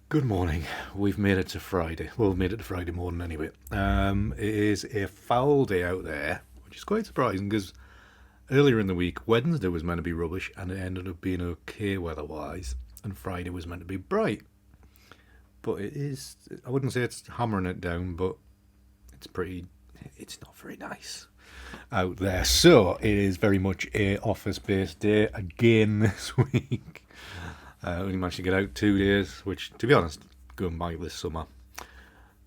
Good morning. We've made it to Friday. Well, we've made it to Friday morning anyway. It is a foul day out there, which is quite surprising because earlier in the week, Wednesday was meant to be rubbish and it ended up being okay weather-wise, and Friday was meant to be bright. But it is, I wouldn't say it's hammering it down, but it's not very nice out there. So it is very much a office-based day again this week. Only managed to get out 2 days, which, to be honest, going by this summer,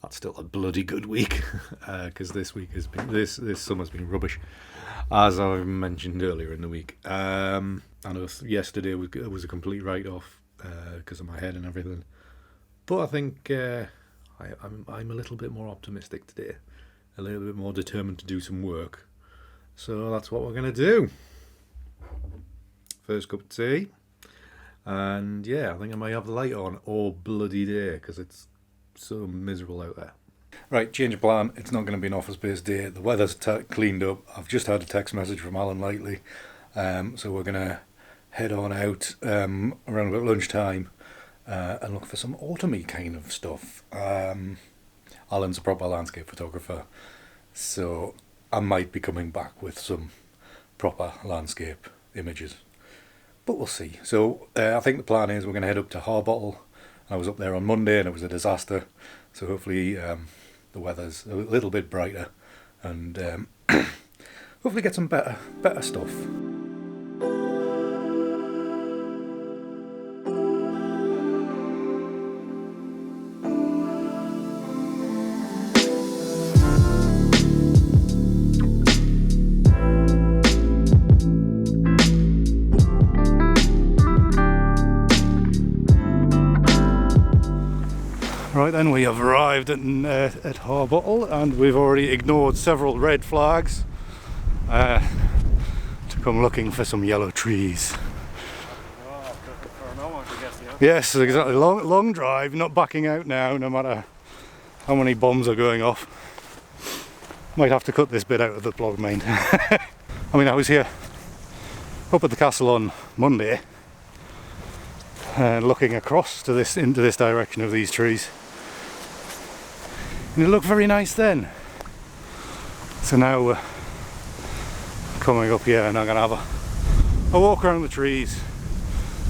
that's still a bloody good week, because this week has been this summer's been rubbish, as I mentioned earlier in the week. I know yesterday was a complete write-off because of my head and everything, but I think I'm a little bit more optimistic today, a little bit more determined to do some work. So that's what we're gonna do. First cup of tea. And yeah, I think I may have the light on all bloody day because it's so miserable out there. Right, change of plan. It's not going to be an office-based day. The weather's cleaned up. I've just had a text message from Alan lately. So we're going to head on out around about lunchtime and look for some autumny kind of stuff. Alan's a proper landscape photographer, so I might be coming back with some proper landscape images. But we'll see. So I think the plan is we're going to head up to Harbottle. I was up there on Monday and it was a disaster. So hopefully the weather's a little bit brighter and hopefully get some better stuff. Right then, we have arrived at Harbottle and we've already ignored several red flags to come looking for some yellow trees. Yes, exactly. Long drive, not backing out now, no matter how many bombs are going off. Might have to cut this bit out of the vlog, mind. I mean, I was here up at the castle on Monday, looking across to into this direction of these trees. And it looked very nice then. So now we're coming up here and I'm going to have a walk around the trees,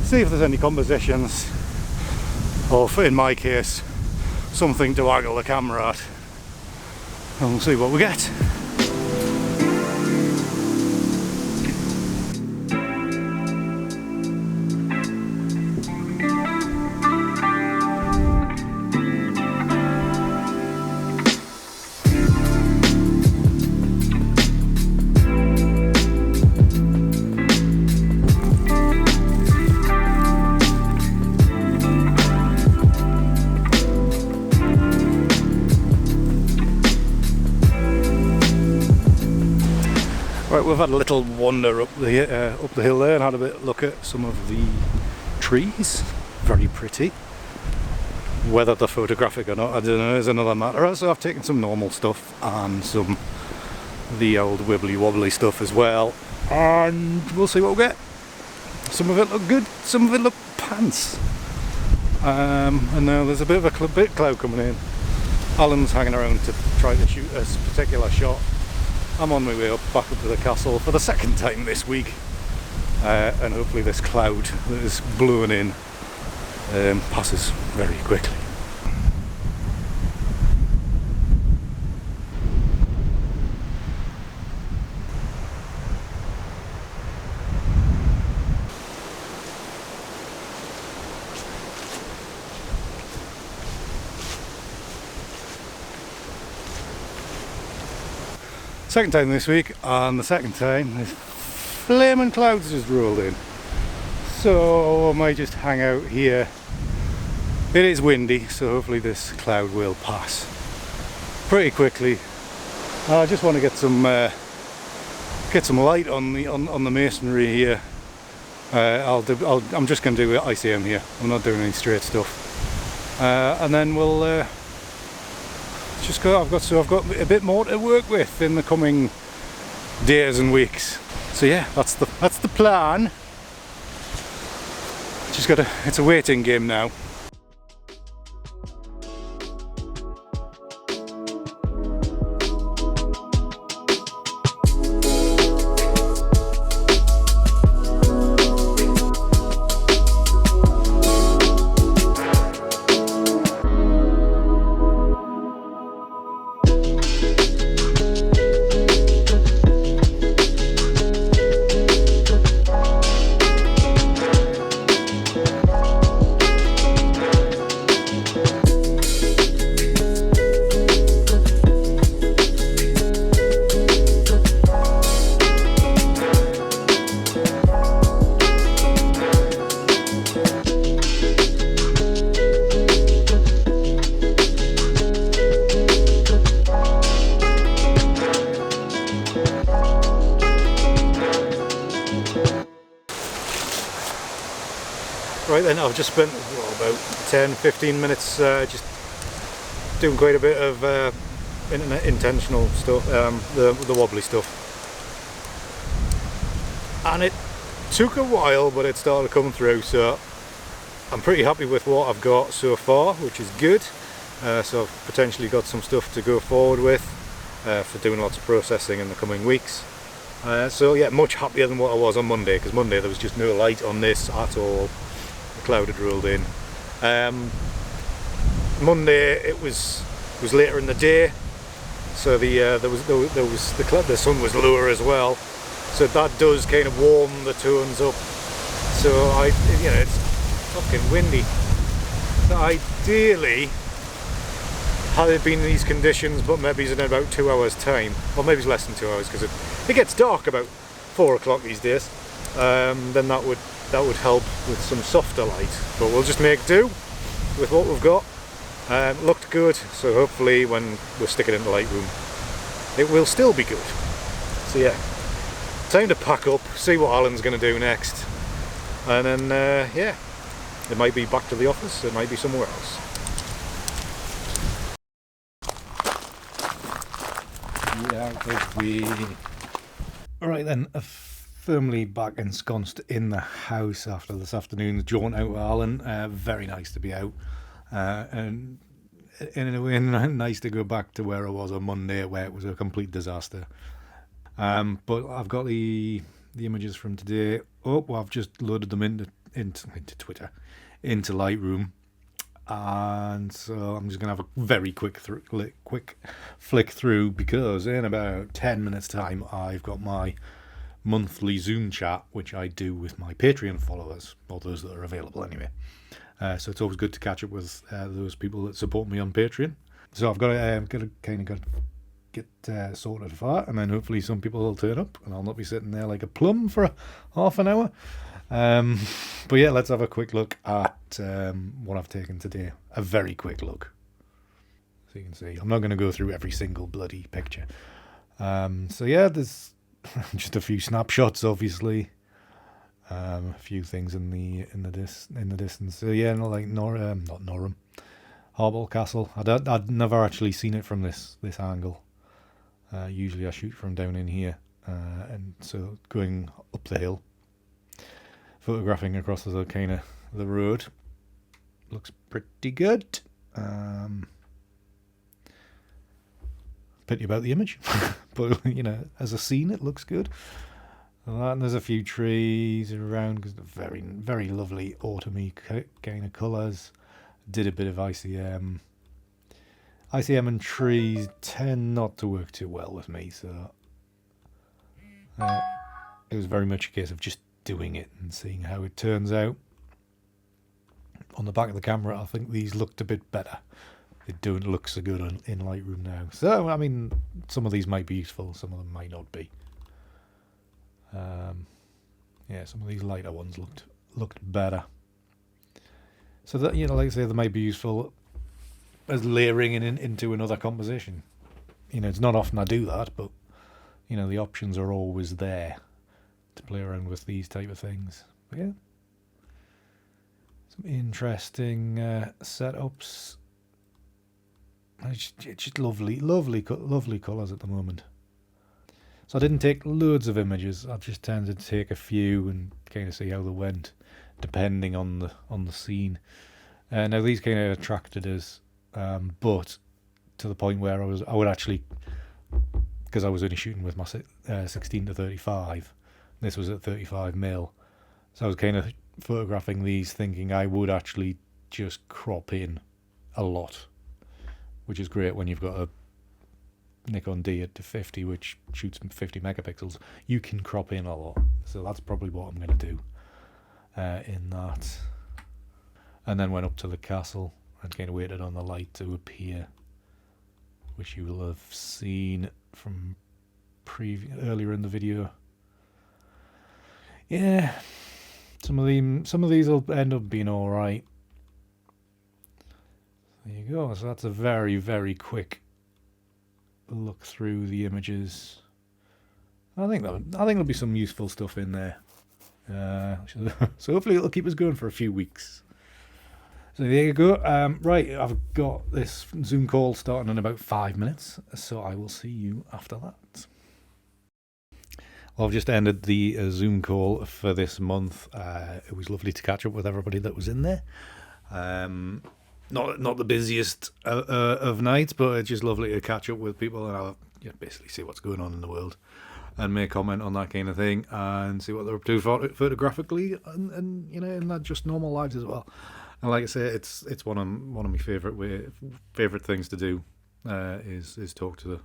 see if there's any compositions, or in my case, something to waggle the camera at, and we'll see what we get. Right, we've had a little wander up the hill there and had a bit look at some of the trees. Very pretty. Whether they're photographic or not, I don't know, is another matter. So I've taken some normal stuff and some the old wibbly wobbly stuff as well, and we'll see what we get. Some of it look good, some of it look pants. And now there's a bit of a cloud coming in. Alan's hanging around to try to shoot a particular shot. I'm on my way back up to the castle for the second time this week, and hopefully this cloud that is blowing in passes very quickly. Second time this week, and the second time this flaming clouds just rolled in. So I might just hang out here. It is windy, so hopefully this cloud will pass pretty quickly. I just want to get some light on the masonry here. I'm just going to do ICM here. I'm not doing any straight stuff, and then we'll. Just go. I've got a bit more to work with in the coming days and weeks. So yeah, that's the plan. It's a waiting game now. then I've just spent about 10-15 minutes just doing quite a bit of intentional stuff, the wobbly stuff, and it took a while, but it started to come through, so I'm pretty happy with what I've got so far, which is good. So I've potentially got some stuff to go forward with for doing lots of processing in the coming weeks. So yeah, much happier than what I was on Monday, because Monday there was just no light on this at all. The cloud had rolled in. Monday it was later in the day, so the sun was lower as well, so that does kind of warm the tones up. So it's fucking windy. So ideally, had it been in these conditions, but maybe it's in about 2 hours time, or maybe it's less than 2 hours, because it gets dark about 4 o'clock these days, then that would help with some softer light, but we'll just make do with what we've got. Looked good, so hopefully when we stick it into Lightroom it will still be good. So yeah, time to pack up, see what Alan's going to do next, and then yeah, it might be back to the office, it might be somewhere else. Alright then, firmly back ensconced in the house after this afternoon's jaunt out with Alan. Very nice to be out, and in a way nice to go back to where I was on Monday, where it was a complete disaster. But I've got the images from today up. I've just loaded them into Lightroom, and so I'm just gonna have a very quick flick through, because in about 10 minutes time I've got my monthly Zoom chat, which I do with my Patreon followers, or those that are available anyway. So it's always good to catch up with those people that support me on Patreon. So I've got to get sorted for that, and then hopefully some people will turn up and I'll not be sitting there like a plum for half an hour. But yeah, let's have a quick look at what I've taken today. A very quick look. So you can see, I'm not going to go through every single bloody picture. So yeah, there's just a few snapshots, obviously. A few things in the distance. So yeah, not Norham, Harble Castle. I'd never actually seen it from this angle. Usually I shoot from down in here, and so going up the hill, photographing across the kind of the road, looks pretty good. Pity about the image, but as a scene it looks good. And there's a few trees around, because they're very, very lovely autumny kind of colours. Did a bit of ICM. ICM and trees tend not to work too well with me, so it was very much a case of just doing it and seeing how it turns out. On the back of the camera, I think these looked a bit better. They don't look so good in Lightroom now. So, I mean, some of these might be useful, some of them might not be. Yeah, some of these lighter ones looked better. So that, like I say, they might be useful as layering into another composition. It's not often I do that, but the options are always there to play around with these type of things. But yeah, some interesting setups. It's just lovely colours at the moment. So I didn't take loads of images. I just tended to take a few and kind of see how they went, depending on the scene. Now these kind of attracted us, but to the point where I would actually, because I was only shooting with my 16 to 35. This was at 35mm, so I was kind of photographing these, thinking I would actually just crop in a lot, which is great when you've got a Nikon D at 50, which shoots 50 megapixels. You can crop in a lot, so that's probably what I'm going to do in that. And then went up to the castle and kind of waited on the light to appear, which you will have seen from earlier in the video. Yeah, some of these will end up being all right. There you go. So that's a very, very quick look through the images. I think there'll be some useful stuff in there. So hopefully it'll keep us going for a few weeks. So there you go. Right, I've got this Zoom call starting in about 5 minutes, so I will see you after that. Well, I've just ended the Zoom call for this month. It was lovely to catch up with everybody that was in there. Not the busiest of nights, but it's just lovely to catch up with people and I'll basically see what's going on in the world and make comment on that kind of thing and see what they're up to photographically and in their just normal lives as well. And like I say, it's one of my favorite things to do is talk to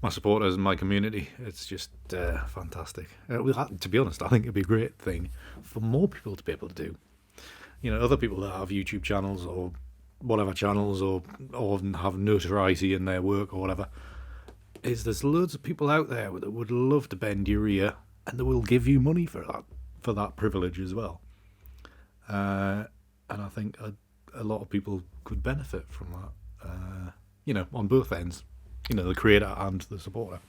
my supporters and my community. It's just fantastic. To be honest, I think it'd be a great thing for more people to be able to do. Other people that have YouTube channels or whatever channels or have notoriety in their work or whatever. There's loads of people out there that would love to bend your ear and they will give you money for that privilege as well. And I think a lot of people could benefit from that, on both ends, the creator and the supporter.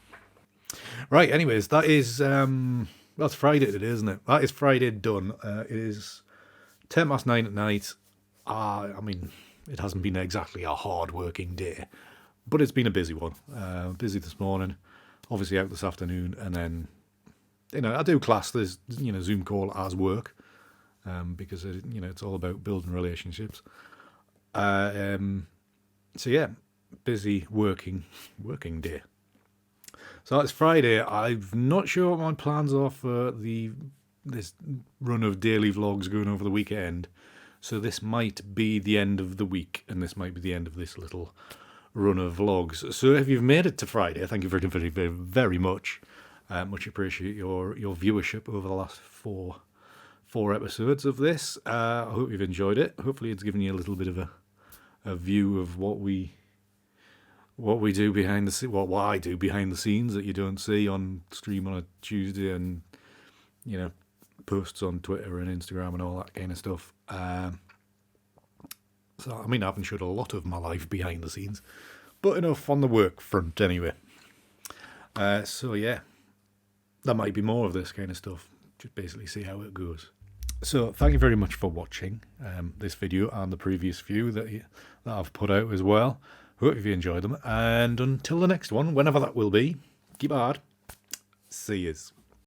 Right, anyways, that's Friday today, isn't it? That is Friday done. It is 9:10 at night. I mean, it hasn't been exactly a hard working day, but it's been a busy one. Busy this morning, obviously out this afternoon, and then, I do class this, Zoom call as work. Because it's all about building relationships. So yeah, busy working day. So it's Friday. I'm not sure what my plans are for this run of daily vlogs going over the weekend. So this might be the end of the week, and this might be the end of this little run of vlogs. So if you've made it to Friday, thank you very, very, very, very much. Much appreciate your viewership over the last four episodes of this. I hope you've enjoyed it. Hopefully it's given you a little bit of a view of what we do behind the what I do behind the scenes that you don't see on stream on a Tuesday and posts on Twitter and Instagram and all that kind of stuff. So I mean, I haven't showed a lot of my life behind the scenes, but enough on the work front anyway. So yeah, there might be more of this kind of stuff. Just basically see how it goes. So thank you very much for watching this video and the previous few that I've put out as well. Hope you enjoyed them. And until the next one, whenever that will be, keep hard. See yous.